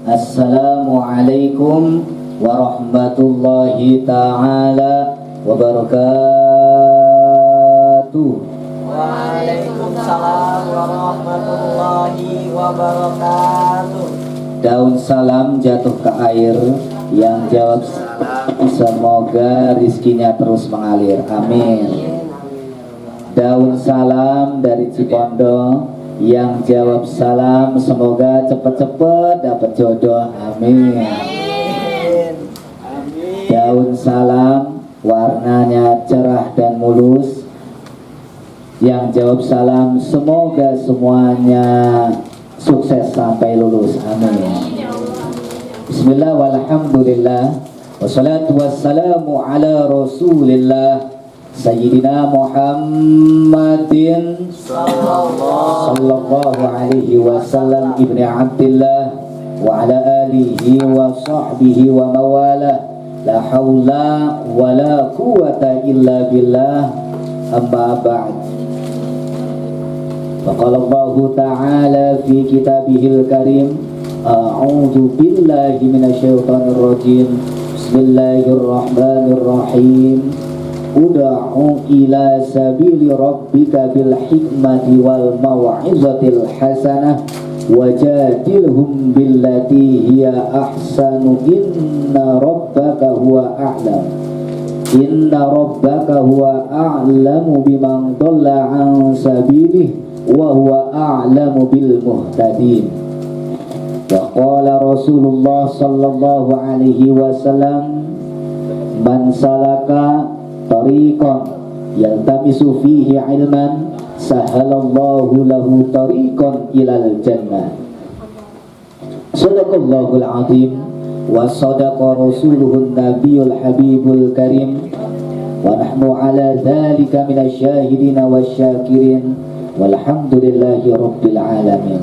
Assalamualaikum warahmatullahi ta'ala wabarakatuh. Waalaikumsalam warahmatullahi wabarakatuh. Daun salam jatuh ke air, yang jawab salam semoga rizkinya terus mengalir, amin. Daun salam dari Cipondo, yang jawab salam semoga cepat-cepat dapat jodoh, amin. Daun salam warnanya cerah dan mulus, yang jawab salam semoga semuanya sukses sampai lulus, amin. Bismillah walhamdulillah wassalatu wassalamu ala rasulillah Sayyidina Muhammadin sallallahu alaihi wasallam ibni Abdillah wa ala alihi wa sahbihi wa mawala, la hawla wa la quwata illa billah, amma ba'd. Faqala Allah ta'ala fi kitabihil karim, a'udzu billahi minasyaitonir rajim, bismillahirrahmanirrahim. Ud'u ila sabili rabbika bil hikmati wal mau'izatil hasanah wajadilhum billati hiya ahsanu inna rabbaka huwa a'lamu biman dhalla an sabilihi wa huwa a'lamu bil muhtadin. Wa qala Rasulullah sallallahu alaihi wasallam, man salaka tariqan yaltamisu fihi ilman sahalallahu lahu tariqan ilal jannah. Sadaqallahul azim wa sadaqa rasuluhun nabiyul habibul karim, wa nahnu ala dhalika minasyahidina wasyakirin walhamdulillahi rabbil alamin.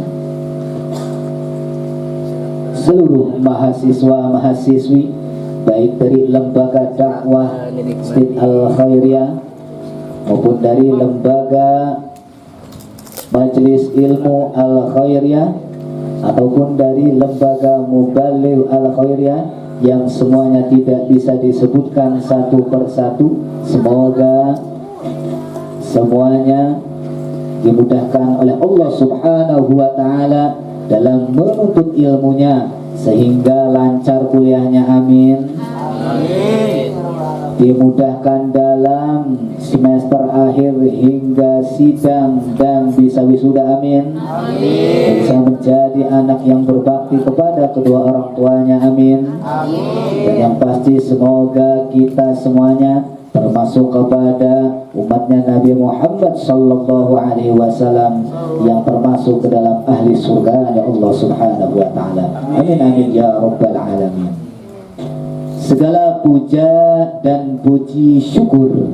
Seluruh mahasiswa-mahasiswi baik dari lembaga dakwah Masjid Al-Khairiyah maupun dari lembaga Majelis Ilmu Al-Khairiyah ataupun dari lembaga Muballigh Al-Khairiyah yang semuanya tidak bisa disebutkan satu persatu, semoga semuanya dimudahkan oleh Allah Subhanahu wa ta'ala dalam menuntut ilmunya sehingga lancar kuliahnya, amin. Amin. Dimudahkan dalam semester akhir hingga sidang dan bisa wisuda, amin. Amin. Bisa menjadi anak yang berbakti kepada kedua orang tuanya, amin. Amin. Dan yang pasti semoga kita semuanya termasuk kepada umatnya Nabi Muhammad sallallahu alaihi wasallam yang termasuk ke dalam ahli surga ya Allah Subhanahu wa ta'ala, amin amin ya rabbal alamin. Segala puja dan puji syukur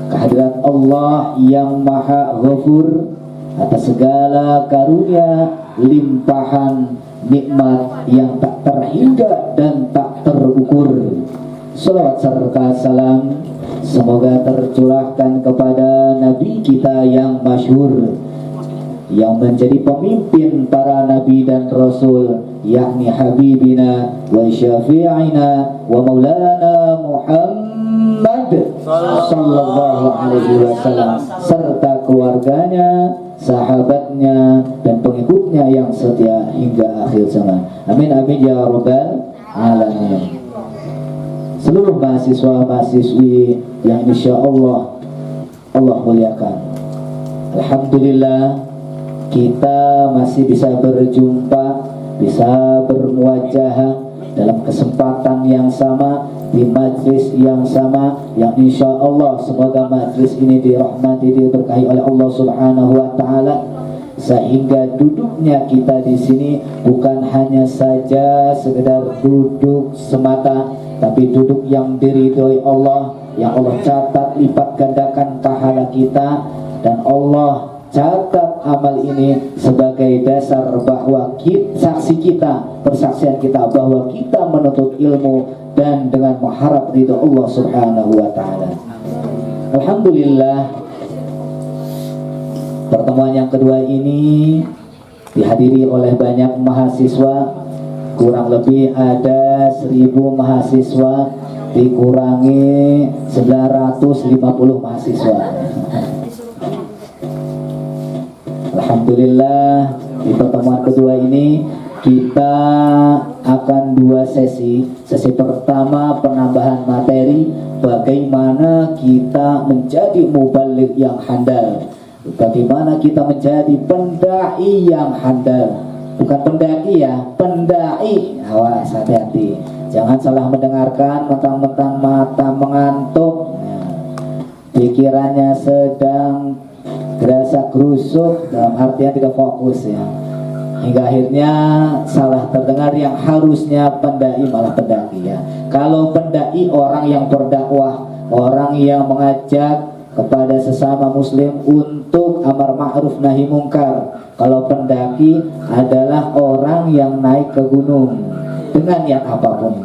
kehadirat Allah yang maha ghafur atas segala karunia limpahan nikmat yang tak terhingga dan tak terukur. Salawat serta salam semoga tercurahkan kepada Nabi kita yang masyhur, yang menjadi pemimpin para Nabi dan Rasul, yakni Habibina wa Syafi'ina wa Maulana Muhammad sallallahu alaihi wasallam, serta keluarganya, sahabatnya dan pengikutnya yang setia hingga akhir zaman, amin amin ya rabbal alamin. Seluruh mahasiswa-mahasiswi yang insya Allah muliakan, alhamdulillah kita masih bisa berjumpa, bisa bermuajahah dalam kesempatan yang sama, di majlis yang sama, yang insya Allah semoga majlis ini dirahmati, diberkahi oleh Allah Subhanahu wa ta'ala, sehingga duduknya kita di sini bukan hanya saja sekedar duduk semata, tapi duduk yang diridhoi Allah, yang Allah catat lipat gandakan pahala kita, dan Allah catat amal ini sebagai dasar bahwa persaksian kita bahwa kita menuntut ilmu dan dengan mengharap ridha Allah Subhanahu wa ta'ala. Alhamdulillah, pertemuan yang kedua ini dihadiri oleh banyak mahasiswa kurang lebih ada 1000 mahasiswa dikurangi 950 mahasiswa. Alhamdulillah di pertemuan kedua ini kita akan 2 sesi. Sesi pertama penambahan materi bagaimana kita menjadi mubaligh yang handal, bagaimana kita menjadi pendai yang handal. Bukan pendaki ya, pendai. Awas, hati-hati, jangan salah mendengarkan mentang-mentang mata mengantuk, pikirannya sedang gerasa gerusuk, dalam artian tidak fokus ya, hingga akhirnya salah terdengar yang harusnya pendai malah pendaki ya. Kalau pendai orang yang berdakwah, orang yang mengajak kepada sesama muslim untuk amar ma'ruf nahi mungkar. Kalau pendaki adalah orang yang naik ke gunung dengan niat apapun.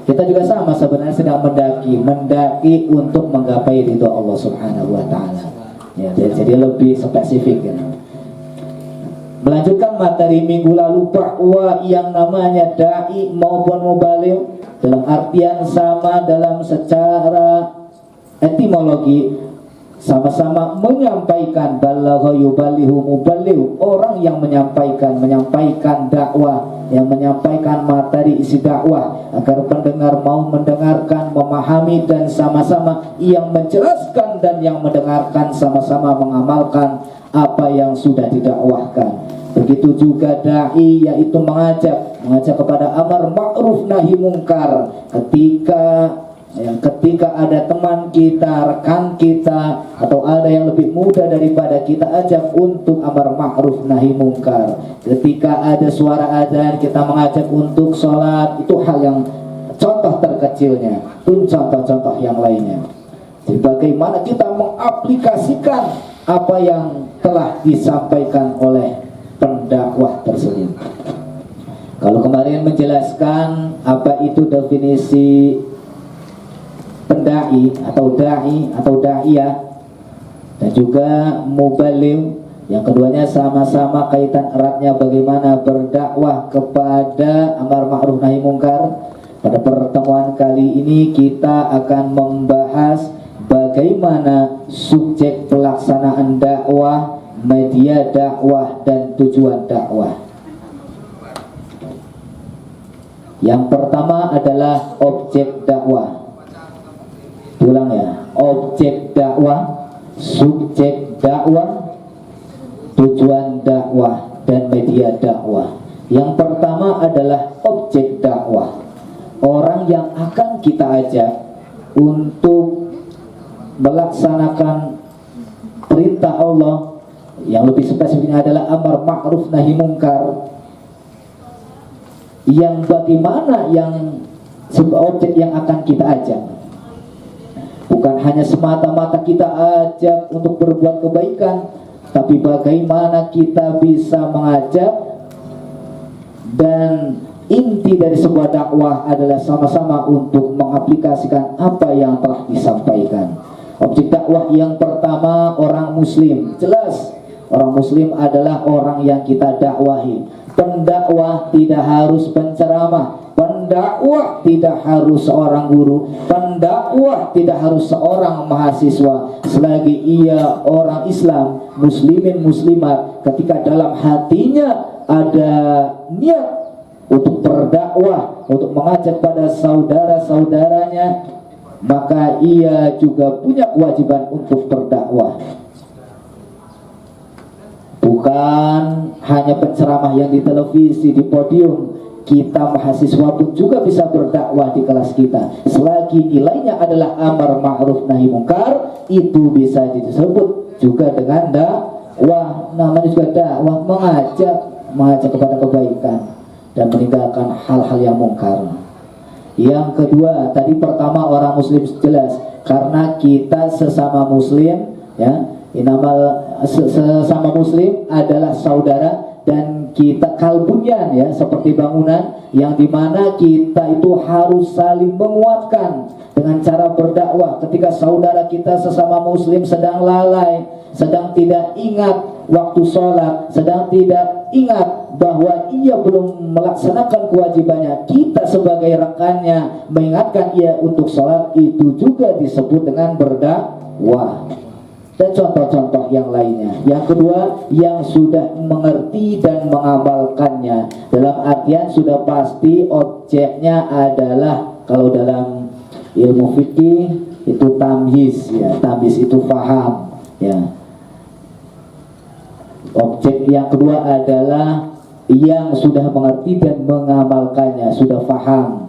Kita juga sama sebenarnya sedang mendaki untuk menggapai ridho Allah Subhanahu wa taala. Ya, jadi lebih spesifik ya. Melanjutkan materi minggu lalu bahwa yang namanya dai maupun mubaligh dalam artian sama dalam secara etimologi, sama-sama menyampaikan. Balagha yuballighu muballigh, orang yang menyampaikan dakwah, yang menyampaikan materi isi dakwah agar pendengar mau mendengarkan, memahami, dan sama-sama yang menjelaskan dan yang mendengarkan sama-sama mengamalkan apa yang sudah didakwahkan. Begitu juga dai, yaitu mengajak kepada amar ma'ruf nahi mungkar. Ketika ada teman kita, rekan kita, atau ada yang lebih muda daripada kita, ajak untuk amar ma'ruf nahi mungkar. Ketika ada suara azan, kita mengajak untuk sholat. Itu hal yang contoh terkecilnya. Pun contoh-contoh yang lainnya. Jadi bagaimana kita mengaplikasikan apa yang telah disampaikan oleh pendakwah tersebut. Kalau kemarin menjelaskan apa itu definisi pendai atau da'iyah dan juga mubaligh, yang keduanya sama-sama kaitan eratnya bagaimana berdakwah kepada amar ma'ruf nahi mungkar. Pada pertemuan kali ini kita akan membahas bagaimana subjek pelaksanaan dakwah, media dakwah, dan tujuan dakwah. Yang pertama adalah objek dakwah. Ulang ya, objek dakwah, subjek dakwah, tujuan dakwah, dan media dakwah. Yang pertama adalah objek dakwah, orang yang akan kita ajak untuk melaksanakan perintah Allah, yang lebih spesifiknya adalah amar ma'ruf nahi mungkar. Yang bagaimana yang objek yang akan kita ajak, bukan hanya semata-mata kita ajak untuk berbuat kebaikan, tapi bagaimana kita bisa mengajak. Dan inti dari sebuah dakwah adalah sama-sama untuk mengaplikasikan apa yang telah disampaikan. Objek dakwah yang pertama orang muslim. Jelas orang muslim adalah orang yang kita dakwahi. Pendakwah tidak harus penceramah, pendakwah tidak harus seorang guru, pendakwah tidak harus seorang mahasiswa, selagi ia orang Islam, muslimin muslimat, ketika dalam hatinya ada niat untuk berdakwah, untuk mengajak pada saudara-saudaranya, maka ia juga punya kewajiban untuk berdakwah. Bukan hanya penceramah yang di televisi, di podium. Kita mahasiswa pun juga bisa berdakwah di kelas kita. Selagi nilainya adalah amar ma'ruf nahi mungkar, itu bisa disebut juga dengan dakwah. Namanya juga dakwah, mengajak kepada kebaikan dan meninggalkan hal-hal yang mungkar. Yang kedua, tadi pertama orang muslim jelas, karena kita sesama muslim ya. Sesama muslim adalah saudara, dan kita kalbunyan ya, seperti bangunan yang dimana kita itu harus saling menguatkan dengan cara berdakwah. Ketika saudara kita sesama muslim sedang lalai, sedang tidak ingat waktu sholat sedang tidak ingat bahwa ia belum melaksanakan kewajibannya, kita sebagai rekannya mengingatkan ia untuk sholat, itu juga disebut dengan berdakwah. Dan contoh-contoh yang lainnya. Yang kedua, yang sudah mengerti dan mengamalkannya, dalam artian sudah pasti objeknya adalah, kalau dalam ilmu fikih itu tamyiz, ya. Tamyiz itu faham, ya. Objek yang kedua adalah yang sudah mengerti dan mengamalkannya, sudah faham.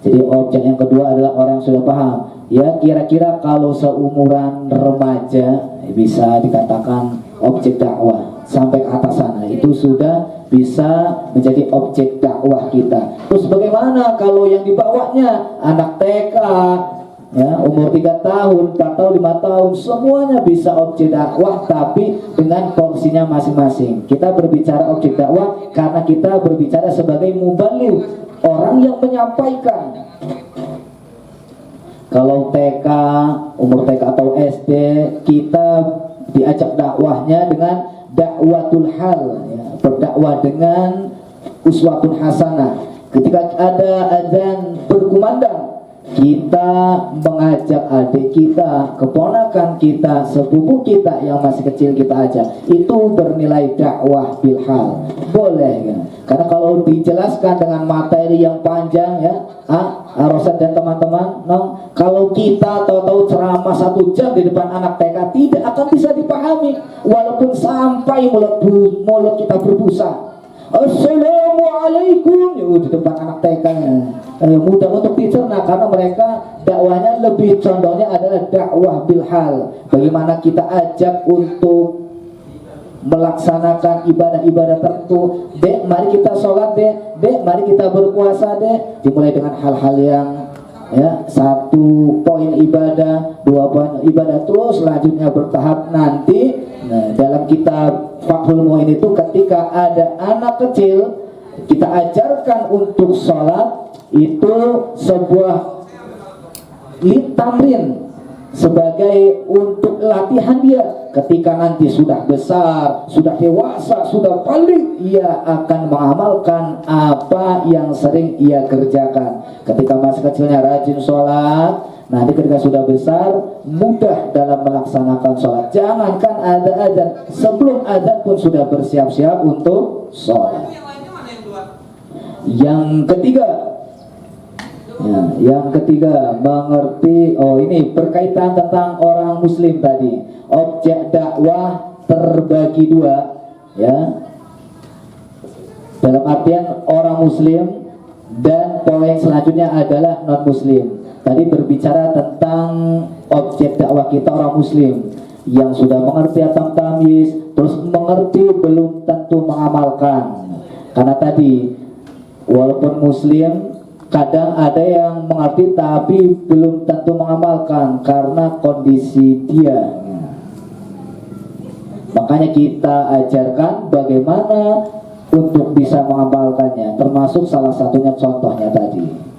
Jadi objek yang kedua adalah orang yang sudah paham. Ya, kira-kira kalau seumuran remaja bisa dikatakan objek dakwah sampai ke atas sana, itu sudah bisa menjadi objek dakwah kita. Terus bagaimana kalau yang di bawahnya anak TK, ya, umur 3 tahun, 4 tahun, 5 tahun, semuanya bisa objek dakwah, tapi dengan porsinya masing-masing. Kita berbicara objek dakwah karena kita berbicara sebagai mubaligh, orang yang menyampaikan. Kalau TK, umur TK atau SD, kita diajak dakwahnya dengan dakwatul hal, ya, berdakwah dengan uswatun hasanah. Ketika ada azan berkumandang, kita mengajak adik kita, keponakan kita, sepupu kita yang masih kecil kita ajak. Itu bernilai dakwah bil hal. Boleh, ya. Karena kalau dijelaskan dengan materi yang panjang, ya, Rosad dan teman-teman, kalau kita tahu-tahu ceramah 1 jam di depan anak TK tidak akan bisa dipahami, walaupun sampai mulut kita berbusa. Assalamualaikum, ya, di depan anak TK-nya mudah untuk dicerna, karena mereka dakwahnya lebih condongnya adalah dakwah bil hal. Bagaimana kita ajak untuk melaksanakan ibadah-ibadah tertentu. Dek, mari kita sholat, dek. Dek, mari kita berpuasa, dek. Dimulai dengan hal-hal yang, ya, 1 poin ibadah, 2 poin ibadah, terus selanjutnya bertahap. Nanti, nah, dalam kitab Fathul Mu'in itu ketika ada anak kecil, kita ajarkan untuk sholat, itu sebuah tamrin, sebagai untuk latihan dia. Ketika nanti sudah besar, sudah dewasa, sudah balik, ia akan mengamalkan apa yang sering ia kerjakan. Ketika masih kecilnya rajin sholat, nanti ketika sudah besar mudah dalam melaksanakan sholat. Jangankan ada azan, sebelum azan pun sudah bersiap-siap untuk sholat. Yang ketiga, ya, yang ketiga mengerti, ini berkaitan tentang orang muslim tadi. Objek dakwah terbagi 2, ya, dalam artian orang muslim, dan poin selanjutnya adalah non muslim. Tadi berbicara tentang objek dakwah kita orang muslim yang sudah mengerti tentang tamyiz, terus mengerti belum tentu mengamalkan. Karena tadi walaupun muslim, kadang ada yang mengerti tapi belum tentu mengamalkan karena kondisi dia. Makanya kita ajarkan bagaimana untuk bisa mengamalkannya, termasuk salah satunya contohnya tadi.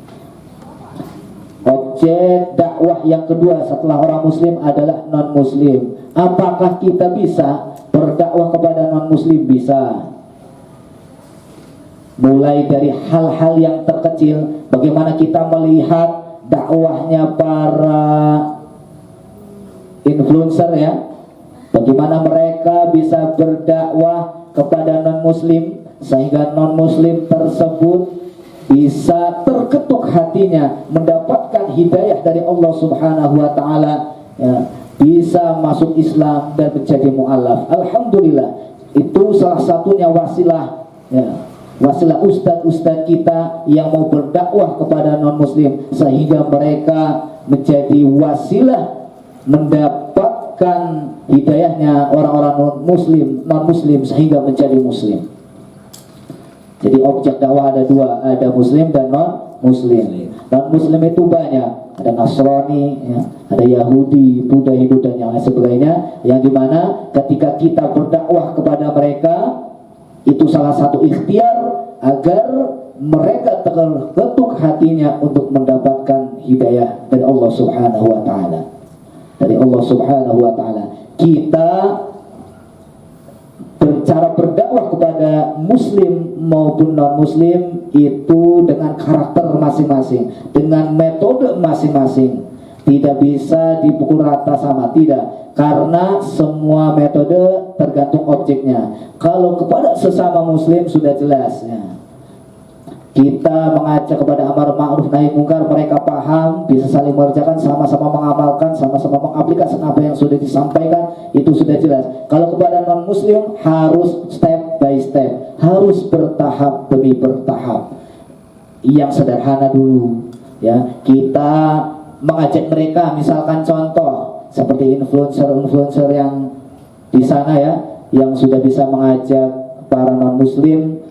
Objek dakwah yang kedua setelah orang muslim adalah non muslim. Apakah kita bisa berdakwah kepada non muslim? Bisa. Mulai dari hal-hal yang terkecil, bagaimana kita melihat dakwahnya para influencer, ya, bagaimana mereka bisa berdakwah kepada non muslim sehingga non muslim tersebut bisa terketuk hatinya, mendapatkan hidayah dari Allah Subhanahu wa Ta'ala, ya, bisa masuk Islam dan menjadi mu'alaf. Alhamdulillah, itu salah satunya wasilah, ya, wasilah ustadz-ustadz kita yang mau berdakwah kepada non-muslim, sehingga mereka menjadi wasilah mendapatkan hidayahnya orang-orang muslim, non-muslim, sehingga menjadi muslim. Jadi objek dakwah ada 2, ada muslim dan non-muslim. Non-muslim itu banyak, ada Nasrani, ya, ada Yahudi, Buddha, Hindu, dan yang lain sebagainya, yang dimana ketika kita berdakwah kepada mereka, itu salah satu ikhtiar agar mereka terketuk hatinya untuk mendapatkan hidayah dari Allah Subhanahu wa Ta'ala. Dari Allah Subhanahu wa Ta'ala. Kita cara berdakwah kepada muslim maupun non muslim itu dengan karakter masing-masing, dengan metode masing-masing. Tidak bisa dipukul rata sama, tidak, karena semua metode tergantung objeknya. Kalau kepada sesama muslim sudah jelas ya. Kita mengajak kepada amar ma'ruf nahi mungkar, mereka paham, bisa saling mengerjakan, sama-sama mengamalkan, sama-sama mengaplikasikan apa yang sudah disampaikan, itu sudah jelas. Kalau kepada non muslim harus step by step, harus bertahap demi bertahap. Yang sederhana dulu ya, kita mengajak mereka, misalkan contoh seperti influencer yang di sana ya, yang sudah bisa mengajak para non muslim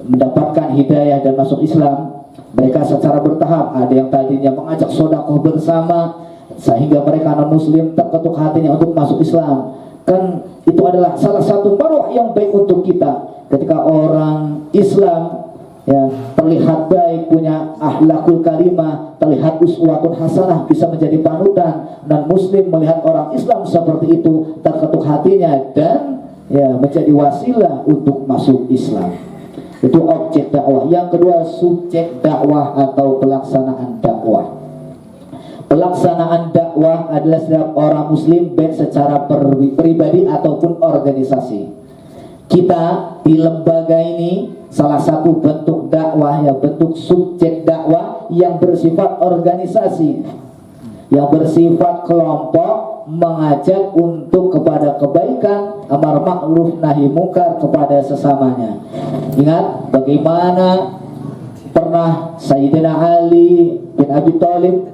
mendapatkan hidayah dan masuk Islam. Mereka secara bertahap, ada yang tadinya mengajak sedekah bersama sehingga mereka non muslim terketuk hatinya untuk masuk Islam. Kan itu adalah salah satu marwah yang baik untuk kita. Ketika orang Islam ya terlihat baik, punya akhlakul karimah, terlihat uswatun hasanah, bisa menjadi panutan, dan muslim melihat orang Islam seperti itu terketuk hatinya dan ya menjadi wasilah untuk masuk Islam. Itu objek dakwah. Yang kedua, subjek dakwah atau pelaksanaan dakwah. Pelaksanaan dakwah adalah setiap orang muslim baik secara pribadi ataupun organisasi. Kita di lembaga ini salah satu bentuk dakwah ya, bentuk subjek dakwah yang bersifat organisasi, yang bersifat kelompok, mengajak untuk kepada kebaikan, amar ma'ruf nahi mungkar kepada sesamanya. Ingat bagaimana pernah Sayyidina Ali bin Abi Thalib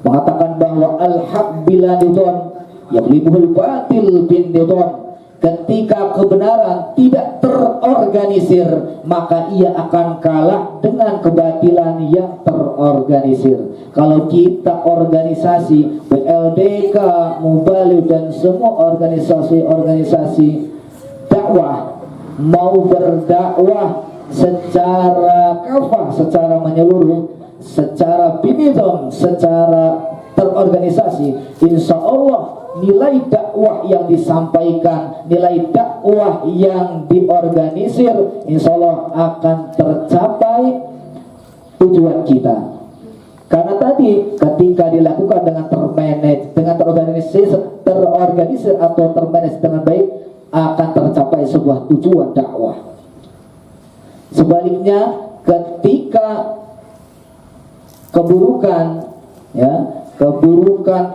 mengatakan bahwa al-haq bila nidon yaghlibuhul batil bin nidon. Ketika kebenaran tidak terorganisir, maka ia akan kalah dengan kebatilan yang terorganisir. Kalau kita organisasi BLDK, Mubalik dan semua organisasi-organisasi dakwah mau berdakwah secara kafah, secara menyeluruh, secara binidom, secara terorganisasi, insya Allah nilai dakwah yang disampaikan, nilai dakwah yang diorganisir, insya Allah akan tercapai tujuan kita. Karena tadi ketika dilakukan dengan terorganisir atau termanage dengan baik, akan tercapai sebuah tujuan dakwah. Sebaliknya, ketika keburukan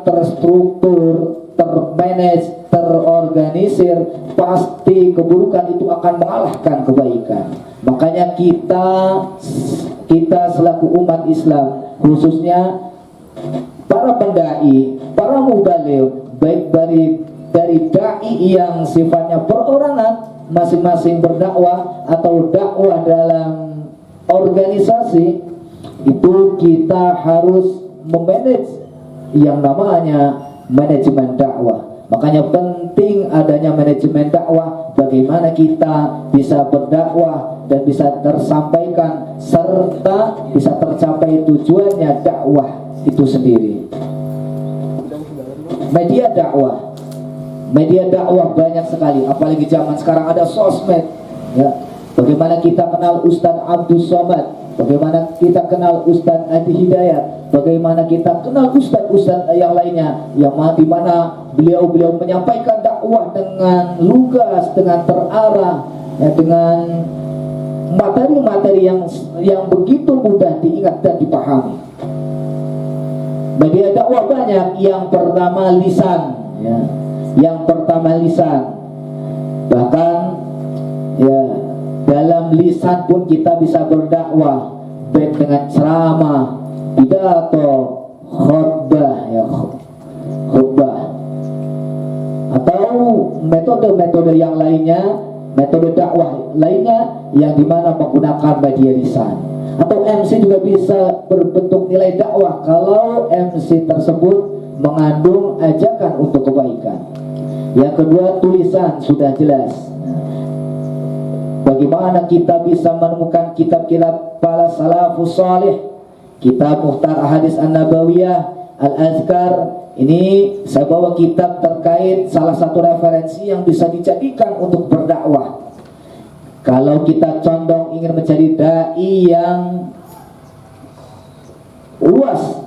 terstruktur, termanage, terorganisir, pasti keburukan itu akan mengalahkan kebaikan. Makanya kita selaku umat Islam, khususnya para pendai, para mubaligh, baik dari dai yang sifatnya perorangan, masing-masing berdakwah, atau dakwah dalam organisasi, itu kita harus memanage yang namanya manajemen dakwah. Makanya penting adanya manajemen dakwah, bagaimana kita bisa berdakwah dan bisa tersampaikan serta bisa tercapai tujuannya dakwah itu sendiri. Media dakwah banyak sekali, apalagi zaman sekarang ada sosmed ya. Bagaimana kita kenal Ustadz Abdul Somad, bagaimana kita kenal Ustadz Adi Hidayat, bagaimana kita kenal Ustadz yang lainnya, yang dimana beliau menyampaikan dakwah dengan lugas, dengan terarah ya, dengan materi-materi yang begitu mudah diingat dan dipahami. Media dakwah banyak. Yang pertama lisan ya. Bahkan ya, dalam lisan pun kita bisa berdakwah, baik dengan ceramah, pidato, khutbah atau metode-metode yang lainnya, metode dakwah lainnya yang dimana menggunakan media lisan. Atau MC juga bisa berbentuk nilai dakwah kalau MC tersebut mengandung ajakan untuk kebaikan. Yang kedua, tulisan sudah jelas. Bagaimana kita bisa menemukan kitab-kitab para salafus salih, kitab Muhtar Ahadits An-Nabawiyah, Al-Azkar, Ini saya bawa kitab terkait salah satu referensi yang bisa dijadikan untuk berdakwah. Kalau kita condong ingin menjadi dai yang luas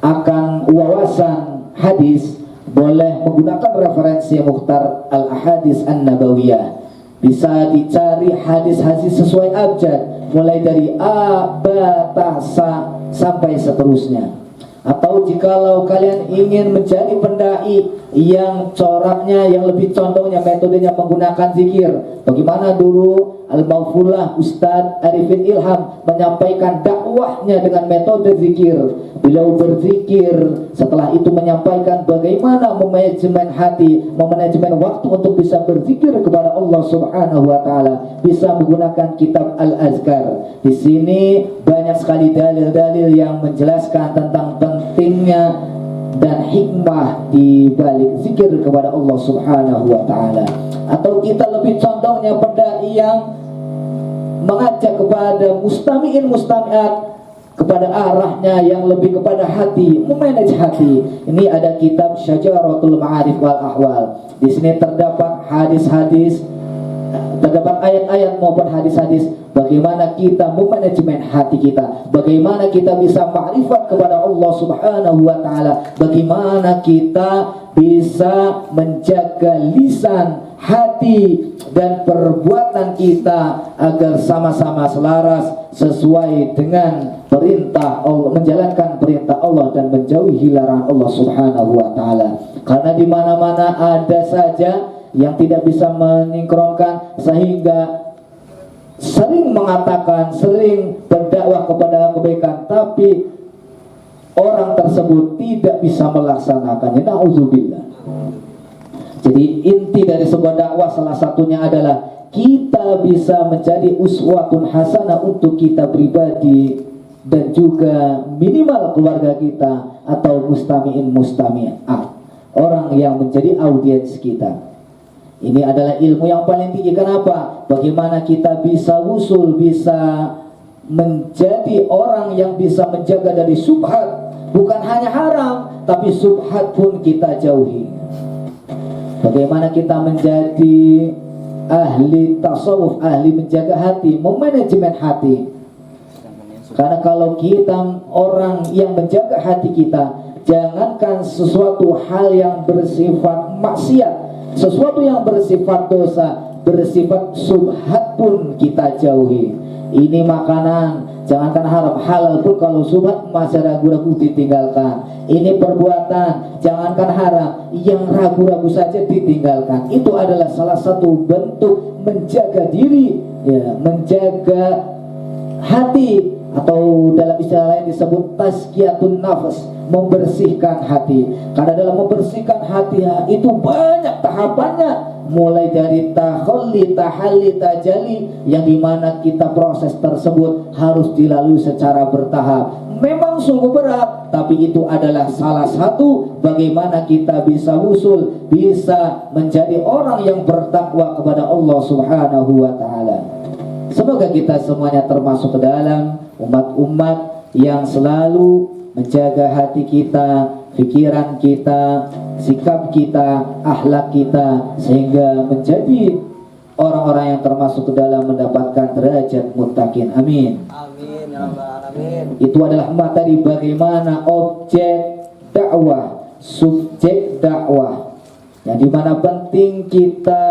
akan wawasan hadis, boleh menggunakan referensi Mukhtar Al-Ahadis An-Nabawiyah. Bisa dicari hadis-hadis sesuai abjad, mulai dari A, B, Ta, Sa sampai seterusnya. Atau jikalau kalian ingin menjadi pendai yang coraknya, yang lebih condongnya metodenya menggunakan zikir, bagaimana dulu Al-Maghfurlah Ustadz Arifin Ilham menyampaikan dakwahnya dengan metode zikir. Beliau berzikir, setelah itu menyampaikan bagaimana memanajemen hati, memanajemen waktu untuk bisa berzikir kepada Allah Subhanahu wa taala, bisa menggunakan kitab Al-Azkar. Di sini banyak sekali dalil-dalil yang menjelaskan tentang pentingnya dan hikmah di balik zikir kepada Allah Subhanahu wa taala. Atau kita lebih condongnya pendai yang mengajak kepada mustami'in mustami'at, kepada arahnya yang lebih kepada hati, memanage hati. Ini ada kitab Syajaratul Ma'arif wal Ahwal. Di sini terdapat hadis-hadis, terdapat ayat-ayat maupun hadis-hadis bagaimana kita memanajemen hati kita, bagaimana kita bisa ma'rifat kepada Allah Subhanahu wa taala, bagaimana kita bisa menjaga lisan, hati dan perbuatan kita agar sama-sama selaras sesuai dengan perintah Allah, menjalankan perintah Allah dan menjauhi larangan Allah Subhanahu wa taala. Karena di mana-mana ada saja yang tidak bisa menyingkronkan, sehingga sering mengatakan, sering berdakwah kepada kebaikan, tapi orang tersebut tidak bisa melaksanakannya. Nauzubillah. Jadi inti dari sebuah dakwah salah satunya adalah kita bisa menjadi uswatun hasanah untuk kita pribadi dan juga minimal keluarga kita atau mustami'in mustami'at, orang yang menjadi audiens kita. Ini adalah ilmu yang paling tinggi. Kenapa? Bagaimana kita bisa usul, bisa menjadi orang yang bisa menjaga dari subhat. Bukan hanya haram, tapi subhat pun kita jauhi. Bagaimana kita menjadi ahli tasawuf, ahli menjaga hati, memanajemen hati. Karena kalau kita orang yang menjaga hati kita, jangankan sesuatu hal yang bersifat maksiat, sesuatu yang bersifat dosa, bersifat subhat pun kita jauhi. Ini makanan, jangankan haram, halal pun kalau subhat masih ragu-ragu ditinggalkan. Ini perbuatan, jangankan haram, yang ragu-ragu saja ditinggalkan. Itu adalah salah satu bentuk menjaga diri, ya, menjaga hati, atau dalam istilah lain disebut tazkiyatun nafas, membersihkan hati. Karena dalam membersihkan hati itu banyak tahapannya, mulai dari takhalli, tahalli, tajalli, yang dimana kita proses tersebut harus dilalui secara bertahap. Memang sungguh berat, tapi itu adalah salah satu bagaimana kita bisa usul, bisa menjadi orang yang bertakwa kepada Allah Subhanahu wa taala. Semoga kita semuanya termasuk ke dalam umat-umat yang selalu menjaga hati kita, pikiran kita, sikap kita, akhlak kita, sehingga menjadi orang-orang yang termasuk ke dalam mendapatkan derajat muttaqin. Amin. Amin ya rabbal alamin. Itu adalah materi bagaimana objek dakwah, subjek dakwah, yang dimana penting kita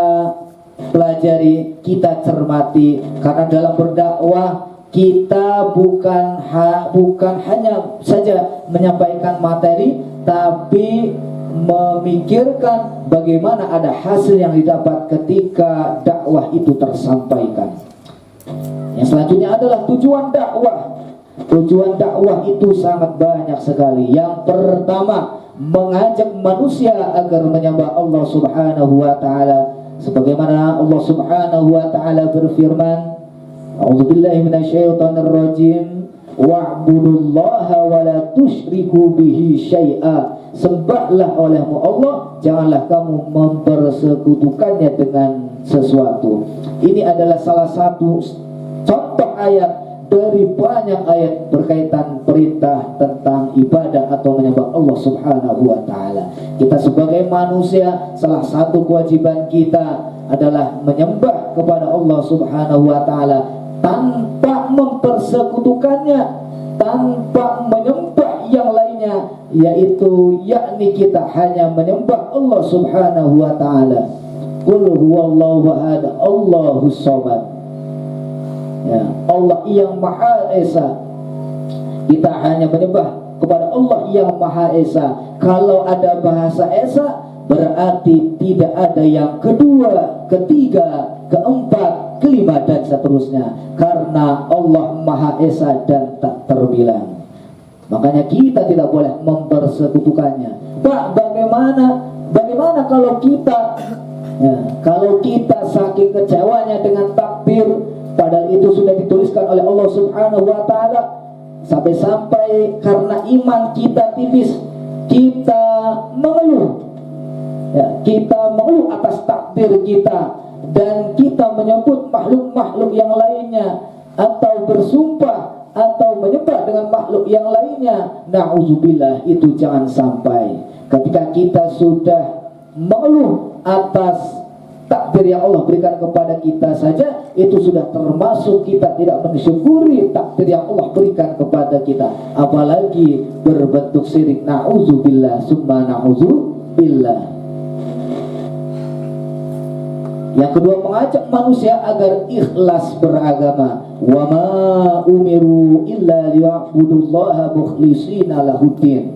pelajari, kita cermati. Karena dalam berdakwah kita bukan hanya saja menyampaikan materi, tapi memikirkan bagaimana ada hasil yang didapat ketika dakwah itu tersampaikan. Yang selanjutnya adalah tujuan dakwah. Tujuan dakwah itu sangat banyak sekali. Yang pertama, mengajak manusia agar menyembah Allah Subhanahu wa taala, sebagaimana Allah Subhanahu wa taala berfirman, A'udzubillahi minasyaitonir rajim, wa'budullaha wa la tusyriku bihi syai'a. Sembahlah olehmu Allah, janganlah kamu mempersekutukannya dengan sesuatu. Ini adalah salah satu contoh ayat dari banyak ayat berkaitan perintah tentang ibadah atau menyembah Allah Subhanahu wa taala. Kita sebagai manusia, salah satu kewajiban kita adalah menyembah kepada Allah Subhanahu wa taala tanpa mempersekutukannya, tanpa menyembah yang lainnya, yaitu yakni kita hanya menyembah Allah Subhanahu wa taala. Qul huwallahu ahad, Allahus samad. Ya, Allah yang Maha Esa. Kita hanya menyembah kepada Allah yang Maha Esa. Kalau ada bahasa Esa, berarti tidak ada yang kedua, ketiga, keempat, kelima, dan seterusnya. Karena Allah Maha Esa dan tak terbilang. Makanya kita tidak boleh mempersekutukannya. Pak, bagaimana kalau kita kalau kita saking kecewanya dengan takbir, padahal itu sudah dituliskan oleh Allah Subhanahu wa taala, sampai-sampai karena iman kita tipis, kita mengeluh. Kita mengeluh atas takdir kita, dan kita menyebut makhluk-makhluk yang lainnya, atau bersumpah atau menyembah dengan makhluk yang lainnya. Na'udzubillah, itu jangan sampai. Ketika kita sudah mengeluh atas takdir yang Allah berikan kepada kita saja, itu sudah termasuk kita tidak mensyukuri takdir yang Allah berikan kepada kita, apalagi berbentuk syirik. Na'udzubillah summa na'udzubillah. Yang kedua, mengajak manusia agar ikhlas beragama. Wa ma umiru illa liya'budullaha mukhlishina lahuddin.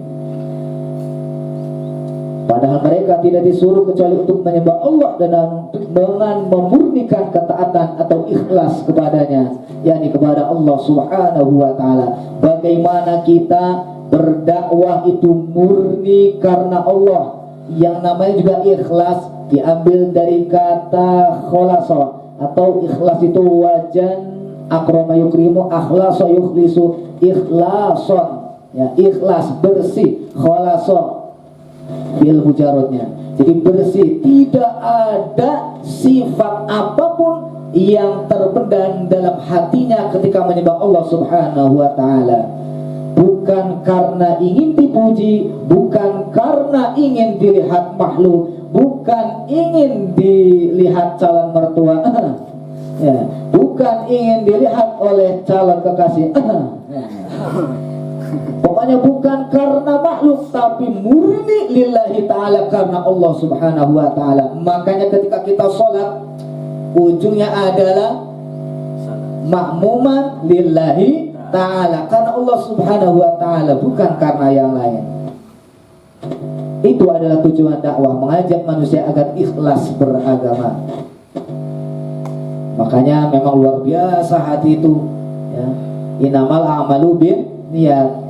Padahal mereka tidak disuruh kecuali untuk menyembah Allah dengan memurnikan ketaatan atau ikhlas kepadanya, yakni kepada Allah Subhanahu wa taala. Bagaimana kita berdakwah itu murni karena Allah. Yang namanya juga ikhlas diambil dari kata kholasa, atau ikhlas itu wajan akrama yukrimu, akhlasa yukhlisu, ikhlason, ya, ikhlas bersih, kholasa bil mujarodnya, jadi bersih, tidak ada sifat apapun yang terpendam dalam hatinya ketika menyembah Allah Subhanahu wa taala. Bukan karena ingin dipuji, bukan karena ingin dilihat makhluk, bukan ingin dilihat calon mertua, ya, bukan ingin dilihat oleh calon kekasih. Pokoknya bukan karena makhluk, tapi murni lillahi ta'ala, karena Allah Subhanahu wa ta'ala. Makanya ketika kita sholat, ujungnya adalah makmuman lillahi ta'ala, karena Allah Subhanahu wa ta'ala, bukan karena yang lain. Itu adalah tujuan dakwah, mengajak manusia agar ikhlas beragama. Makanya memang luar biasa hati itu, ya. Innamal a'malu bin niat.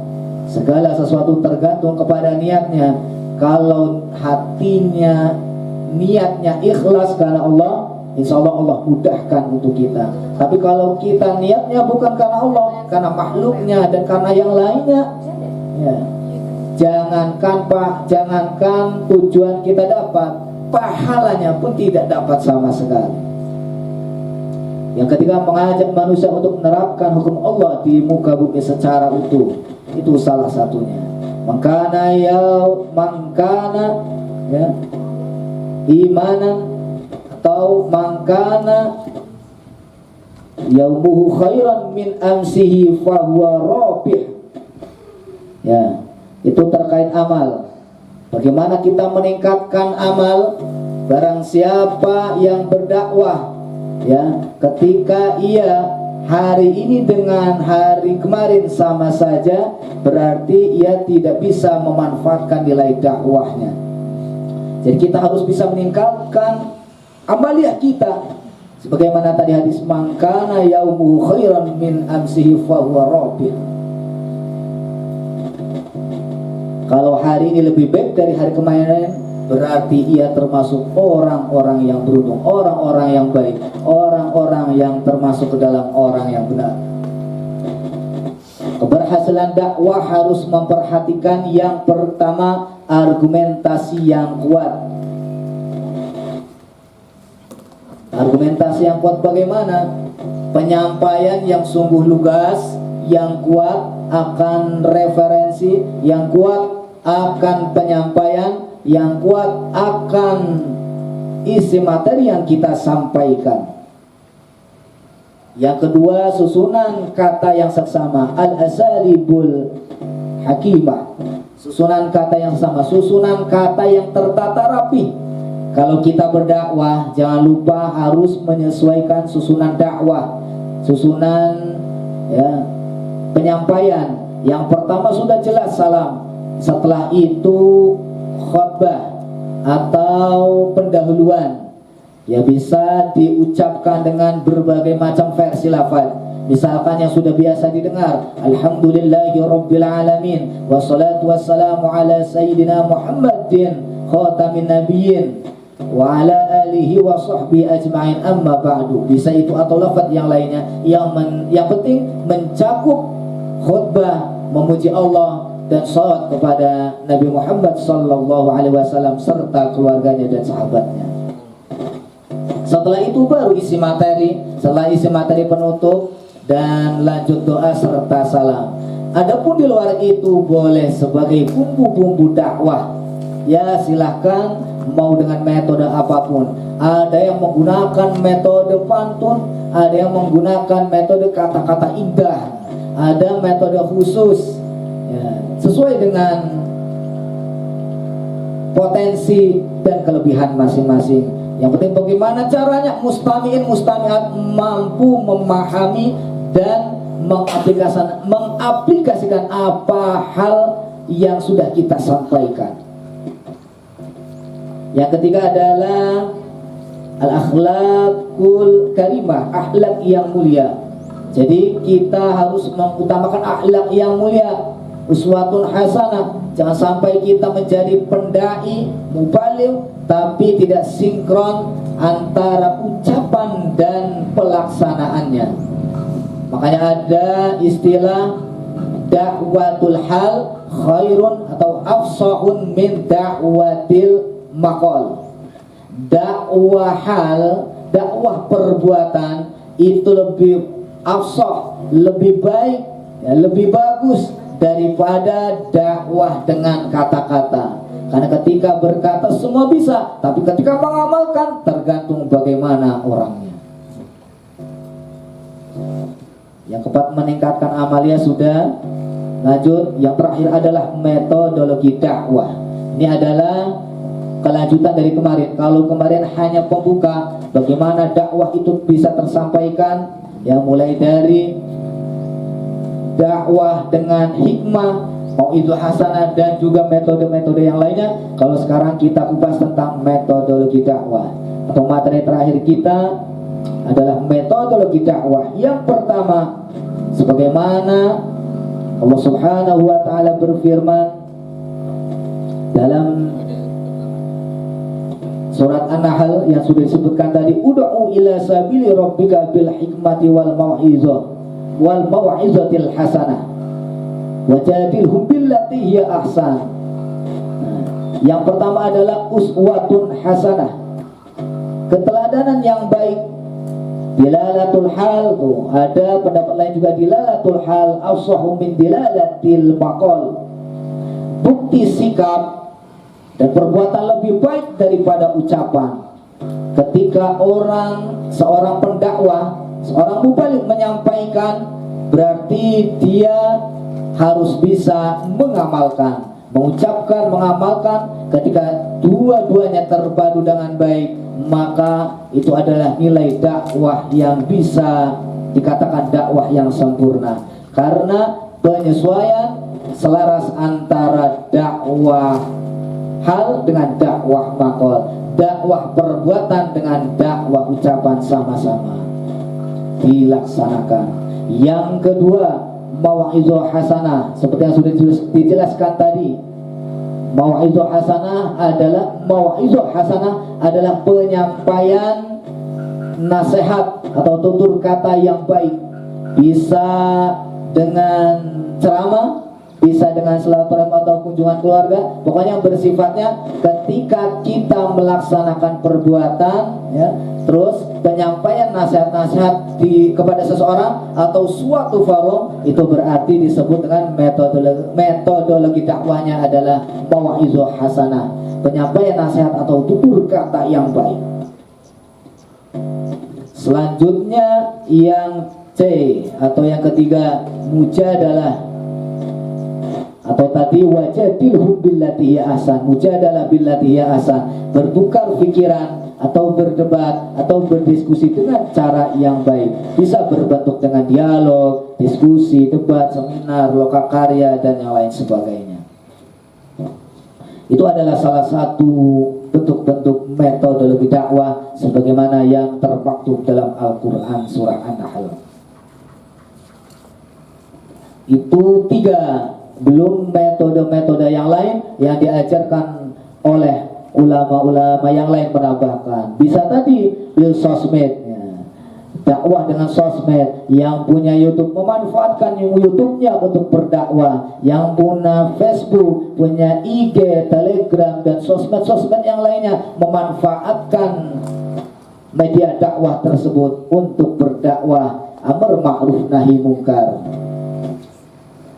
Segala sesuatu tergantung kepada niatnya. Kalau hatinya, niatnya ikhlas karena Allah, insya Allah Allah mudahkan untuk kita. Tapi kalau kita niatnya bukan karena Allah, karena makhluknya dan karena yang lainnya, ya, jangankan tujuan kita dapat, pahalanya pun tidak dapat sama sekali. Yang ketiga, mengajak manusia untuk menerapkan hukum Allah di muka bumi secara utuh. Itu salah satunya. Mangkana imanan, atau mangkana yaumuhu khairan min amsihi fahuwa rabih. Ya, itu terkait amal. Bagaimana kita meningkatkan amal? Barang siapa yang berdakwah, ya, ketika ia hari ini dengan hari kemarin sama saja, berarti ia tidak bisa memanfaatkan nilai dakwahnya. Jadi kita harus bisa meningkatkan amaliyah kita. Sebagaimana tadi hadis, mangkana yaumuhu khairan min amsihi fahuwa rabih. Kalau hari ini lebih baik dari hari kemarin, berarti ia termasuk orang-orang yang beruntung, orang-orang yang baik, orang-orang yang termasuk ke dalam orang yang benar. Keberhasilan dakwah harus memperhatikan yang pertama, argumentasi yang kuat. Argumentasi yang kuat bagaimana? penyampaian yang sungguh lugas, yang kuat akan referensi, yang kuat akan penyampaian, yang kuat akan isi materi yang kita sampaikan. Yang kedua, susunan kata yang seksama, al-asalibul hakimah. Susunan kata yang sama, susunan kata yang tertata rapi. Kalau kita berdakwah, jangan lupa harus menyesuaikan susunan dakwah, susunan ya, penyampaian. Yang pertama sudah jelas salam, setelah itu khutbah atau pendahuluan, ya bisa diucapkan dengan berbagai macam versi lafaz. Misalkan yang sudah biasa didengar, alhamdulillahirabbil alamin wassalatu wassalamu ala sayyidina Muhammadin khatamin nabiyyin wa ala alihi wa sahbihi ajma'in, amma ba'du. Bisa itu atau lafaz yang lainnya, yang penting mencakup khutbah memuji Allah dan salawat kepada Nabi Muhammad sallallahu alaihi wasallam serta keluarganya dan sahabatnya. Setelah itu baru isi materi, setelah isi materi penutup dan lanjut doa serta salam. Adapun di luar itu boleh sebagai bumbu-bumbu dakwah. Ya silahkan mau dengan metode apapun. Ada yang menggunakan metode pantun, ada yang menggunakan metode kata-kata indah, ada metode khusus ya, sesuai dengan potensi dan kelebihan masing-masing. Yang penting bagaimana caranya mustami'at mampu memahami dan mengaplikasikan apa hal yang sudah kita sampaikan. Yang ketiga adalah al-akhlaqul karimah, akhlak yang mulia. Jadi kita harus mengutamakan akhlak yang mulia, uswatun hasanah. Jangan sampai kita menjadi pendai, mubaligh, tapi tidak sinkron antara ucapan dan pelaksanaannya. Makanya ada istilah dakwatul hal khairun atau afsahun min dakwatil maqal. Dakwah hal, dakwah perbuatan itu lebih afsah, lebih baik, ya, lebih bagus daripada dakwah dengan kata-kata. Karena ketika berkata semua bisa, tapi ketika mengamalkan tergantung bagaimana orangnya. Yang keempat, meningkatkan amalia sudah. Lanjut, yang terakhir adalah metodologi dakwah. Ini adalah kelanjutan dari kemarin. Kalau kemarin hanya pembuka, bagaimana dakwah itu bisa tersampaikan, ya mulai dari dakwah dengan hikmah, mau'izah hasanah, dan juga metode-metode yang lainnya. Kalau sekarang kita kupas tentang metodologi dakwah, atau materi terakhir kita adalah metodologi dakwah. Yang pertama, sebagaimana Allah Subhanahu wa ta'ala berfirman dalam surat An-Nahl yang sudah disebutkan tadi, ud'u ila sabili rabbika bil hikmati wal mau'izatil hasanah wajadilhum billati hiya ahsan. Yang pertama adalah uswatun hasanah, keteladanan yang baik. Dilalatul hal tuh, ada pendapat lain juga, dilalatul hal afsahu min dilalatil maqal. Bukti sikap dan perbuatan lebih baik daripada ucapan. Ketika seorang pendakwah, seorang mubaligh menyampaikan, berarti dia harus bisa mengamalkan, mengucapkan, mengamalkan. Ketika dua-duanya terpadu dengan baik, maka itu adalah nilai dakwah yang bisa dikatakan dakwah yang sempurna. Karena penyesuaian selaras antara dakwah hal dengan dakwah maqal, dakwah perbuatan dengan dakwah ucapan sama-sama dilaksanakan. Yang kedua, mau'izah hasanah, seperti yang sudah dijelaskan tadi. Mau'izah hasanah adalah penyampaian nasihat atau tutur kata yang baik. Bisa dengan ceramah, bisa dengan silaturahmi atau kunjungan keluarga. Pokoknya yang bersifatnya ketika kita melaksanakan perbuatan, ya, Terus penyampaian nasihat-nasihat kepada seseorang atau suatu forum itu berarti disebut dengan metodologi dakwahnya adalah mau'izah hasanah, penyampaian nasihat atau tutur kata yang baik. Selanjutnya yang C atau yang ketiga, mujadalah, atau tadi wajadilhum billati hiya ahsan, mujadalah billati hiya ahsan, bertukar pikiran atau berdebat atau berdiskusi dengan cara yang baik. Bisa berbentuk dengan dialog, diskusi, debat, seminar, lokakarya dan yang lain sebagainya. Itu adalah salah satu bentuk-bentuk metodologi dakwah sebagaimana yang termaktub dalam Al-Quran surah An-Nahl. Itu 3, belum metode-metode yang lain yang diajarkan oleh ulama-ulama yang lain menambahkan. Bisa tadi bil sosmed, dakwah dengan sosmed. Yang punya YouTube memanfaatkan YouTube-nya untuk berdakwah. Yang punya Facebook, punya IG, Telegram dan sosmed-sosmed yang lainnya memanfaatkan media dakwah tersebut untuk berdakwah amar ma'ruf nahi mungkar.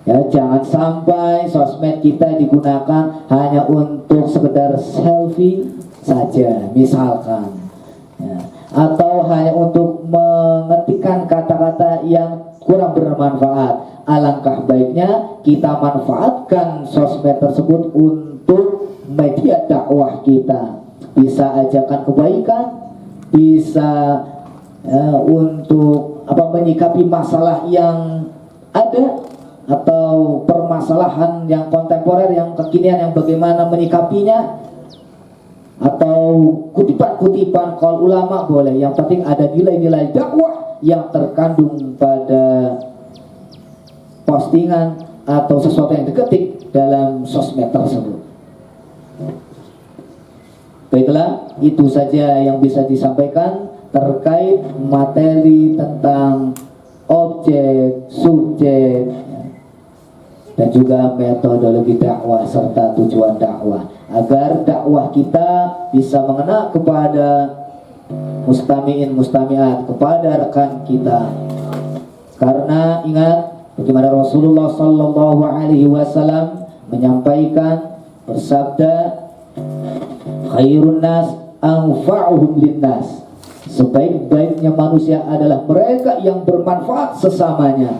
Ya, jangan sampai sosmed kita digunakan hanya untuk sekedar selfie saja misalkan, ya, atau hanya untuk mengetikkan kata-kata yang kurang bermanfaat. Alangkah baiknya kita manfaatkan sosmed tersebut untuk media dakwah kita. Bisa ajakan kebaikan, bisa untuk menyikapi masalah yang ada, atau permasalahan yang kontemporer, yang kekinian, yang bagaimana menyikapinya, atau kutipan-kutipan qaul ulama boleh. Yang penting ada nilai-nilai dakwah yang terkandung pada postingan atau sesuatu yang diketik dalam sosmed tersebut. Baiklah, itu saja yang bisa disampaikan terkait materi tentang objek, subjek, dan juga metodologi dakwah serta tujuan dakwah, agar dakwah kita bisa mengena kepada mustami'in mustami'at, kepada rekan kita. Karena ingat bagaimana Rasulullah sallallahu alaihi wasallam menyampaikan, bersabda, khairun nas anfa'uhum linnas, sebaik-baiknya manusia adalah mereka yang bermanfaat sesamanya.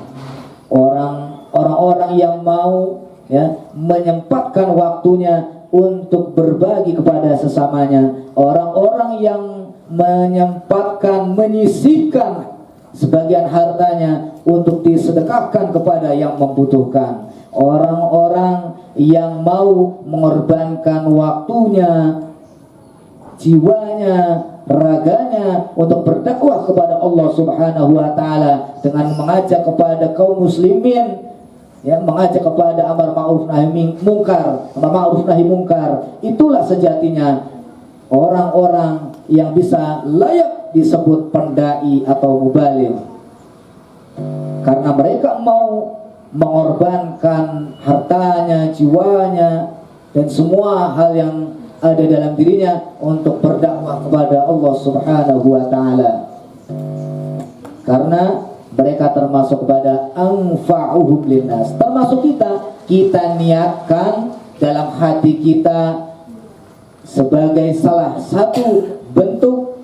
Orang-orang yang mau menyempatkan waktunya untuk berbagi kepada sesamanya, orang-orang yang menyempatkan, menyisihkan sebagian hartanya untuk disedekahkan kepada yang membutuhkan, orang-orang yang mau mengorbankan waktunya, jiwanya, raganya untuk berdakwah kepada Allah Subhanahu wa taala dengan mengajak kepada kaum muslimin, mengajak kepada amar ma'ruf nahi mungkar. Itulah sejatinya orang-orang yang bisa layak disebut pendai atau mubaligh, karena mereka mau mengorbankan hartanya, jiwanya, dan semua hal yang ada dalam dirinya untuk berdakwah kepada Allah Subhanahu wa taala. Karena mereka termasuk kepada anfa'uhum linnas. Termasuk kita niatkan dalam hati kita sebagai salah satu bentuk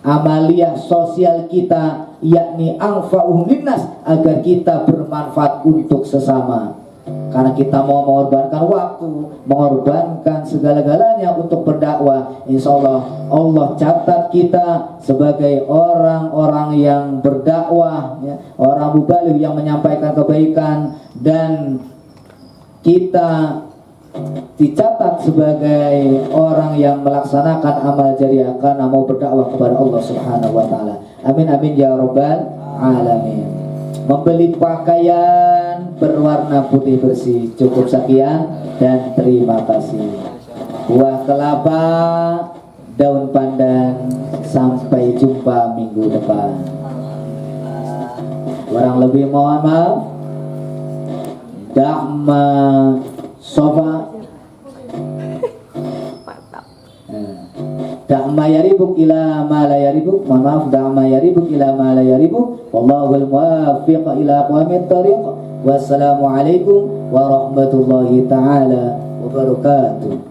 amaliyah sosial kita, yakni anfa'uhum linnas, agar kita bermanfaat untuk sesama. Karena kita mau mengorbankan waktu, mengorbankan segala-galanya untuk berdakwah, insya Allah Allah catat kita sebagai orang-orang yang berdakwah, orang mubaligh yang menyampaikan kebaikan, dan kita dicatat sebagai orang yang melaksanakan amal jariah karena mau berdakwah kepada Allah Subhanahu wa taala. Amin amin ya rabbal alamin. Membeli pakaian berwarna putih bersih. Cukup sekian dan terima kasih. Buah kelapa, daun pandan. Sampai jumpa minggu depan. Kurang lebih mohon maaf. Da'ma sofa. Da'ma yaribuk ila ma la yaribuk. Mohon maaf, da'ma yaribuk ila ma la yaribuk. Wallahul muwaffiq ila aqwamit thariq. Wassalamualaikum warahmatullahi taala wabarakatuh.